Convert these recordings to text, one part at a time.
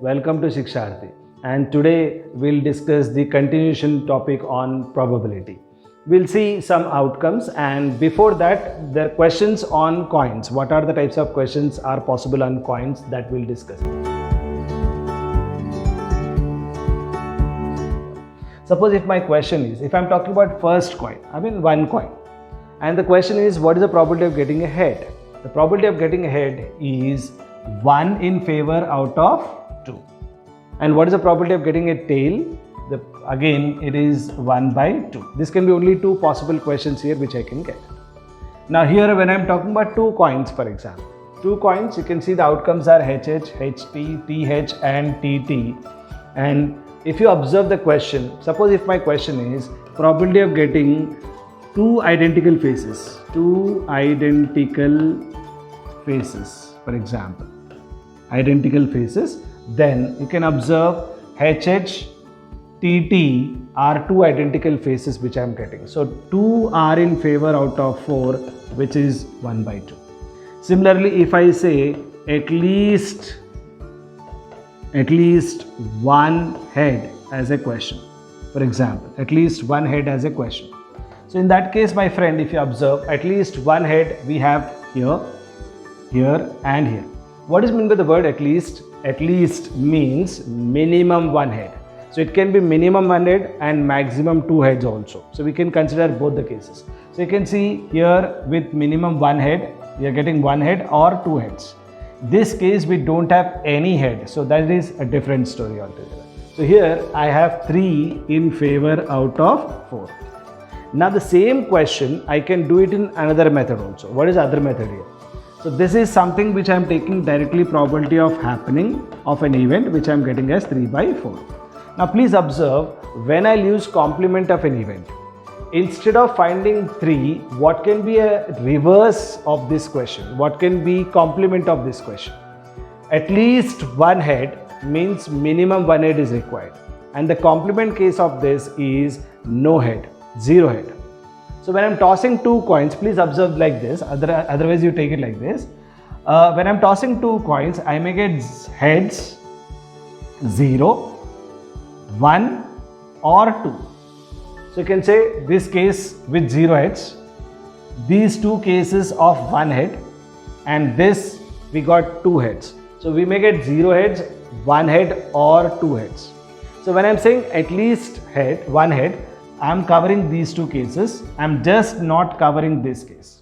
Welcome to Shiksharthi. And today we'll discuss the continuation topic on probability. We'll see some outcomes, and before that, there are questions on coins. What are the types of questions are possible on coins that we'll discuss. Suppose if my question is, if I'm talking about first coin, I mean one coin, and the question is, what is the probability of getting a head? The probability of getting a head is 1 in favor out of 2. And what is the probability of getting a tail? Again, it is 1 by 2. This can be only two possible questions here which I can get. Now here when I'm talking about two coins, for example, two coins, you can see the outcomes are HH, HT, TH and TT. And if you observe the question, suppose if my question is probability of getting two identical faces, for example, identical faces, then you can observe HH, TT are two identical faces which I am getting. So 2 are in favor out of 4, which is 1 by 2. Similarly, if I say at least one head as a question, for example, at least one head as a question. So in that case, my friend, if you observe, at least one head we have here, here and here. What is meant by the word at least? At least means minimum one head. So it can be minimum one head and maximum two heads also. So we can consider both the cases. So you can see here with minimum one head, we are getting one head or two heads. This case we don't have any head. So that is a different story altogether. So here I have 3 in favor out of 4. Now the same question I can do it in another method also. What is other method here? So this is something which I am taking directly probability of happening of an event which I am getting as 3 by 4. Now please observe, when I use complement of an event, instead of finding 3, what can be a reverse of this question? What can be complement of this question? At least one head means minimum one head is required. And the complement case of this is no head, 0 head. So when I'm tossing two coins, please observe like this, otherwise you take it like this. When I'm tossing two coins, I may get heads 0, 1 or 2. So you can say this case with 0 heads, these two cases of 1 head, and this we got 2 heads. So we may get 0 heads, 1 head or 2 heads. So when I'm saying at least head, 1 head, I am covering these two cases. I am just not covering this case.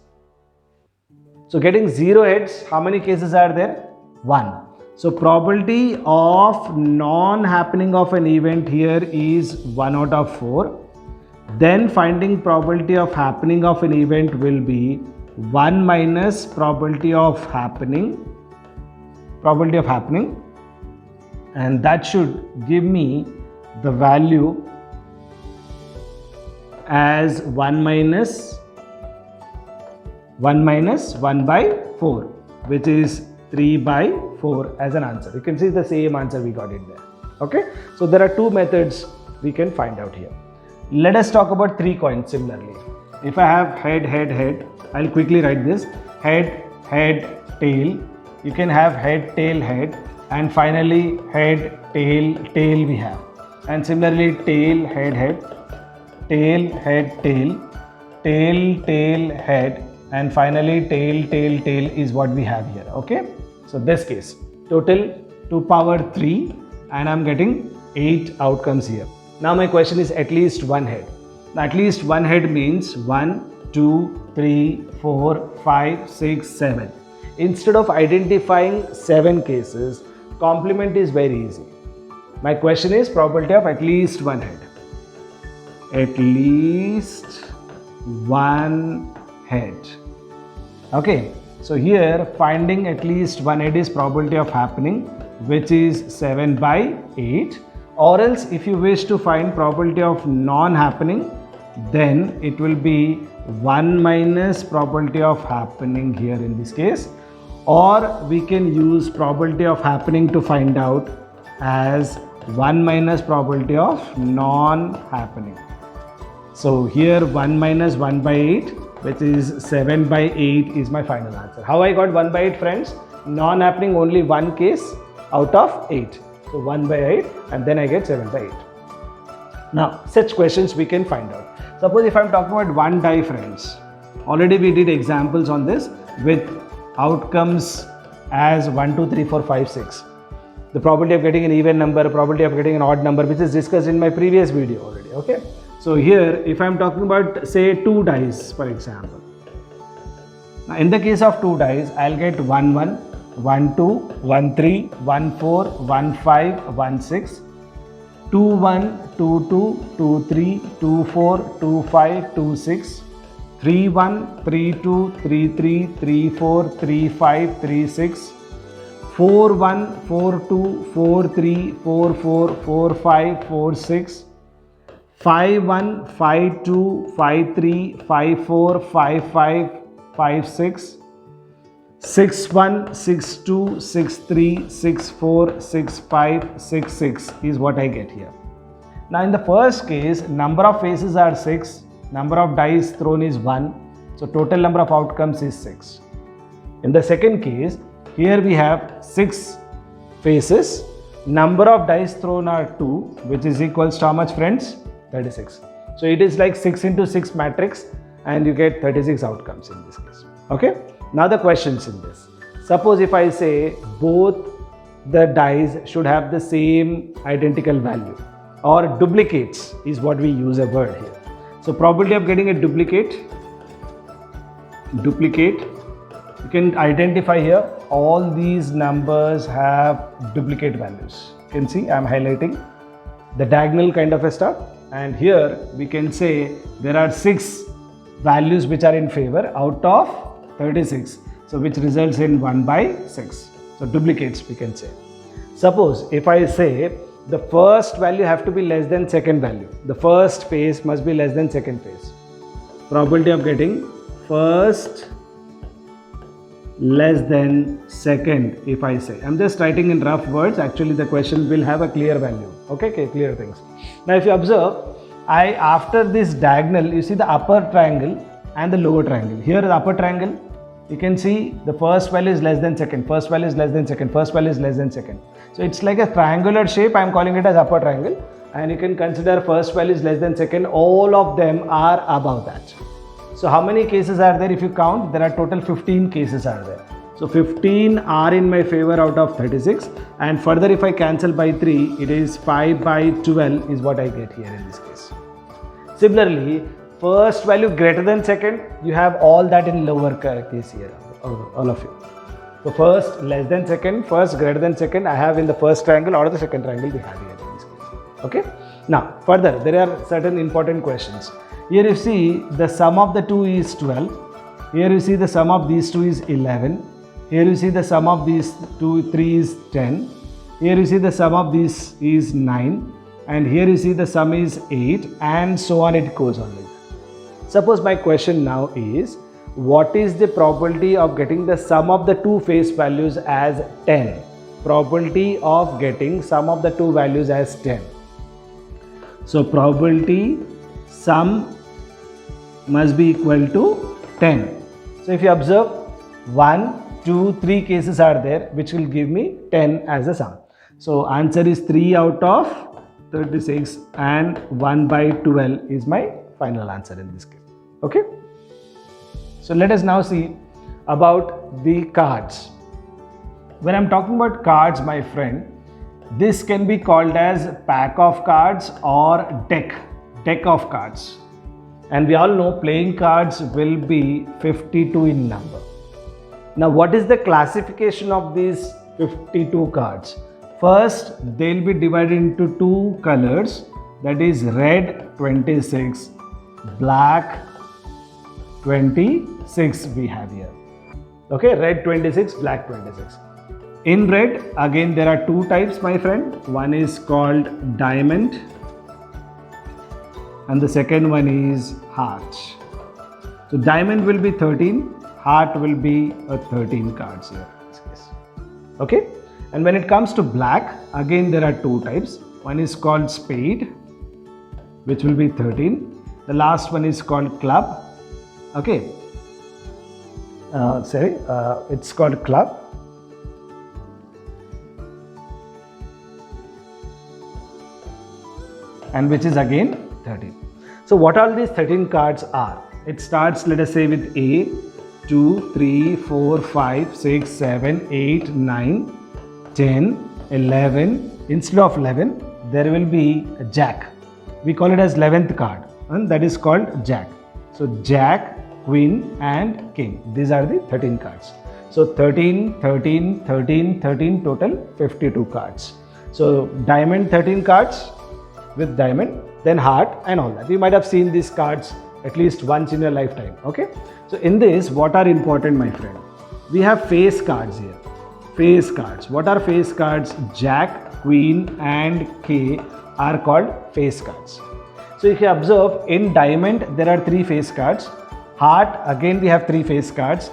So getting 0 heads, how many cases are there? 1. So probability of non-happening of an event here is 1 out of 4. Then finding probability of happening of an event will be 1 minus probability of happening, and that should give me the value as 1 minus 1 by 4, which is 3 by 4 as an answer. You can see the same answer we got in there. Okay, so there are two methods we can find out here. Let us talk about 3 coins similarly. If I have head, head, head, I'll quickly write this: head, head, tail. You can have head, tail, head, and finally head, tail, tail we have. And similarly tail, head, head, tail, head, tail, tail, tail, head, and finally tail, tail, tail is what we have here. Okay, so this case total 2 power 3, and I'm getting 8 outcomes here. Now my question is at least one head. Now at least one head means 1, 2, 3, 4, 5, 6, 7. Instead of identifying 7 cases, complement is very easy. My question is probability of at least one head. At least one head. Okay, so here finding at least one head is probability of happening, which is 7 by 8. Or else if you wish to find probability of non-happening, then it will be 1 minus probability of happening here in this case. Or we can use probability of happening to find out as 1 minus probability of non-happening. So here 1 minus 1 by 8, which is 7 by 8 is my final answer. How I got 1 by 8, friends? Non-happening only one case out of 8. So 1 by 8 and then I get 7 by 8. Now such questions we can find out. Suppose if I'm talking about one die, friends, already we did examples on this with outcomes as 1, 2, 3, 4, 5, 6. The probability of getting an even number, probability of getting an odd number, which is discussed in my previous video already. Okay. So here if I'm talking about say 2 dice for example. Now in the case of 2 dice, I'll get 1, 1, 1, 2, 1, 3, 1, 4, 1, 5, 1, 6, 2, 1, 2, 2, 2, 3, 2, 4, 2, 5, 2, 6, 3, 1, 3, 2, 3, 3, 3, 4, 3, 5, 3, 6, 4, 1, 4, 2, 4, 3, 4, 4, 4, 5, 4, 6, 5, 1, 5, 2, 5, 3, 5, 4, 5, 5, 5, 6, 6, 1, 6, 2, 6, 3, 6, 4, 6, 5, 6, 6 is what I get here. Now in the first case, number of faces are 6, number of dice thrown is 1, so total number of outcomes is 6. In the second case, here we have 6 faces, number of dice thrown are 2, which is equals to how much, friends? 36. So it is like 6 into 6 matrix and you get 36 outcomes in this case. Okay. Now the questions in this. Suppose if I say both the dice should have the same identical value, or duplicates is what we use a word here. So probability of getting a duplicate, you can identify here all these numbers have duplicate values. You can see I'm highlighting the diagonal kind of a stuff, and here we can say there are 6 values which are in favor out of 36, so which results in 1 by 6. So duplicates we can say. Suppose if I say the first value have to be less than second value, the first phase must be less than second phase. Probability of getting first less than second, if I say, I'm just writing in rough words, actually the question will have a clear value. Okay, clear things. Now if you observe, after this diagonal, you see the upper triangle and the lower triangle. Here the upper triangle, you can see the first value is less than second, first value is less than second, first value is less than second. So it's like a triangular shape, I am calling it as upper triangle, and you can consider first value is less than second, all of them are above that. So how many cases are there? If you count, there are total 15 cases are there. So 15 are in my favor out of 36, and further if I cancel by 3, it is 5 by 12 is what I get here in this case. Similarly, first value greater than second, you have all that in lower case here, all of you. So first less than second, first greater than second, I have in the first triangle or the second triangle we have here in this case. Okay. Now further, there are certain important questions. Here you see the sum of the two is 12. Here you see the sum of these two is 11. Here you see the sum of these 3 is 10. Here you see the sum of these is 9. And here you see the sum is 8, and so on it goes on like that. Suppose my question now is, what is the probability of getting the sum of the two face values as 10? Probability of getting sum of the two values as 10. So probability sum must be equal to 10. So if you observe, 1, 2, 3 cases are there which will give me 10 as a sum. So answer is 3 out of 36 and 1 by 12 is my final answer in this case. Okay. So let us now see about the cards. When I'm talking about cards, my friend, this can be called as pack of cards or deck of cards. And we all know playing cards will be 52 in number. Now what is the classification of these 52 cards? First, they'll be divided into 2 colors, that is red 26, black 26 we have here. Okay, red 26, black 26. In red, again there are 2 types, my friend. One is called diamond and the second one is heart. So diamond will be 13, heart will be 13 cards here in this case. Okay. And when it comes to black, again there are 2 types. One is called spade, which will be 13. The last one is called club. Okay. It's called club. and which is again 13. So what all these 13 cards are? It starts, let us say, with A, 2, 3, 4, 5, 6, 7, 8, 9, 10, 11. Instead of 11, there will be a Jack. We call it as 11th card, and that is called Jack. So Jack, Queen and King. These are the 13 cards. So 13, 13, 13, 13, total 52 cards. So diamond 13 cards with diamond, then heart and all that. You might have seen these cards at least once in your lifetime. Okay. So in this, what are important, my friend? We have face cards here. Face cards. What are face cards? Jack, Queen and K are called face cards. So if you observe, in diamond there are 3 face cards. Heart, again we have 3 face cards.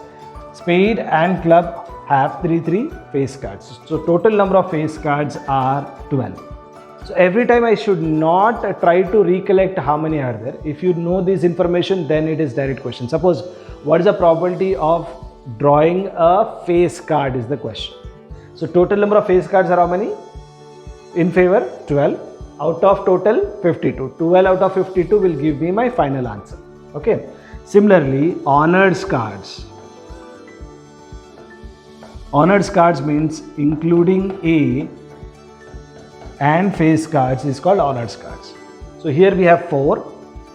Spade and club have 3 face cards. So total number of face cards are 12. So every time I should not try to recollect how many are there. If you know this information, then it is direct question. Suppose, what is the probability of drawing a face card is the question. So total number of face cards are how many? In favor, 12. Out of total, 52. 12 out of 52 will give me my final answer. Okay. Similarly, honors cards. Honors cards means including A and face cards is called honors cards. So here we have 4,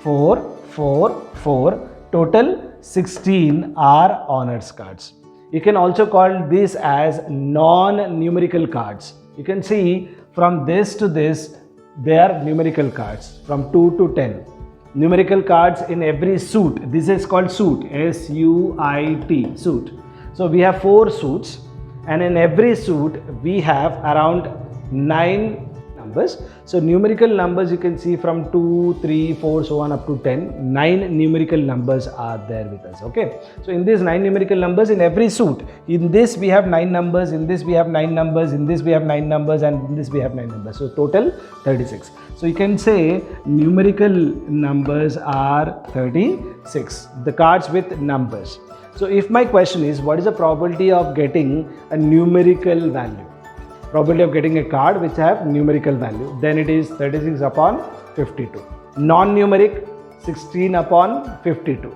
4, 4, 4. Total 16 are honors cards. You can also call this as non-numerical cards. You can see from this to this, they are numerical cards from 2 to 10. Numerical cards in every suit. This is called suit. S-U-I-T. Suit. So we have 4 suits, and in every suit we have around 9 numbers. So numerical numbers you can see from 2, 3, 4, so on up to 10. 9 numerical numbers are there with us. Okay. So in these 9 numerical numbers in every suit, in this we have 9 numbers, in this we have 9 numbers, in this we have 9 numbers, and in this we have 9 numbers. So total 36. So you can say numerical numbers are 36. The cards with numbers. So if my question is, what is the probability of getting a numerical value? Probability of getting a card which have numerical value, then it is 36 upon 52. Non-numeric, 16 upon 52.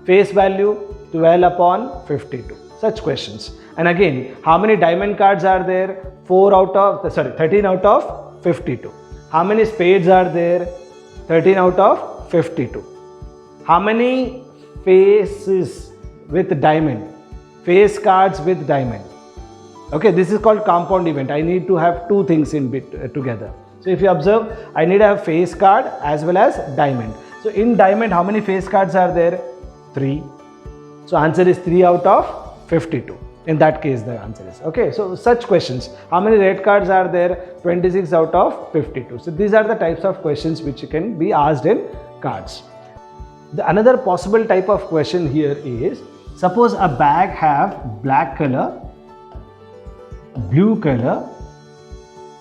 Face value, 12 upon 52. Such questions. And again, how many diamond cards are there? 13 out of 52. How many spades are there? 13 out of 52. How many faces with diamond? Face cards with diamond. Okay, this is called compound event. I need to have 2 things in together. So if you observe, I need to have face card as well as diamond. So in diamond, how many face cards are there? 3. So answer is 3 out of 52. In that case, the answer is. Okay, so such questions. How many red cards are there? 26 out of 52. So these are the types of questions which can be asked in cards. Another possible type of question here is, suppose a bag have black color, blue color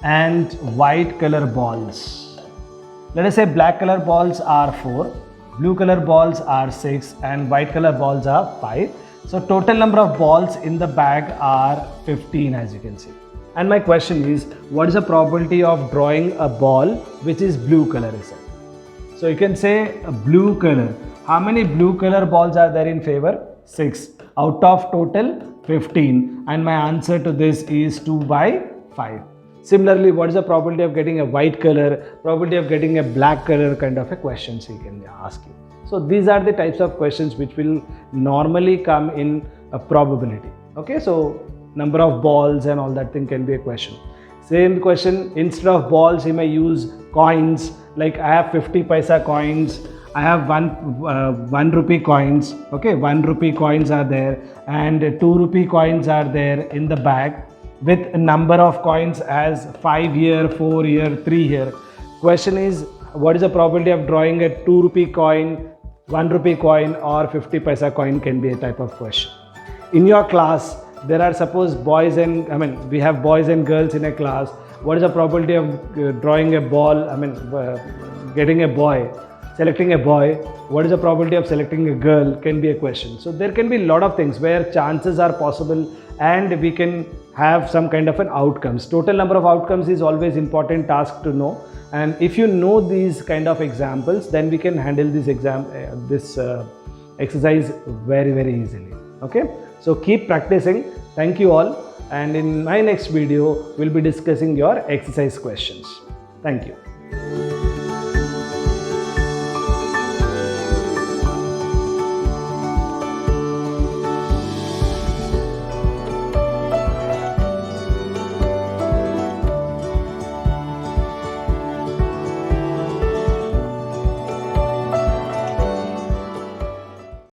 and white color balls. Let us say black color balls are 4, blue color balls are 6 and white color balls are 5. So total number of balls in the bag are 15, as you can see. And my question is, what is the probability of drawing a ball which is blue color? So you can say a blue color. How many blue color balls are there in favor? 6 out of total 15, and my answer to this is 2 by 5. Similarly, what is the probability of getting a white color, probability of getting a black color, kind of a questions he can ask you. So these are the types of questions which will normally come in a probability. Okay, so number of balls and all that thing can be a question. Same question, instead of balls he may use coins, like I have 50 paisa coins, I have 1 rupee coins. Okay, 1 rupee coins are there and 2 rupee coins are there in the bag with a number of coins as 5 here, 4 here, 3 here. Question is, what is the probability of drawing a 2 rupee coin, 1 rupee coin or 50 paisa coin can be a type of question. In your class, there are suppose we have boys and girls in a class. What is the probability of drawing a ball, getting a boy, selecting a boy? What is the probability of selecting a girl can be a question. So there can be a lot of things where chances are possible and we can have some kind of an outcomes. Total number of outcomes is always important task to know, And if you know these kind of examples, then we can handle this exercise very easily. Okay, so keep practicing. Thank you all, and in my next video we'll be discussing your exercise questions. Thank you.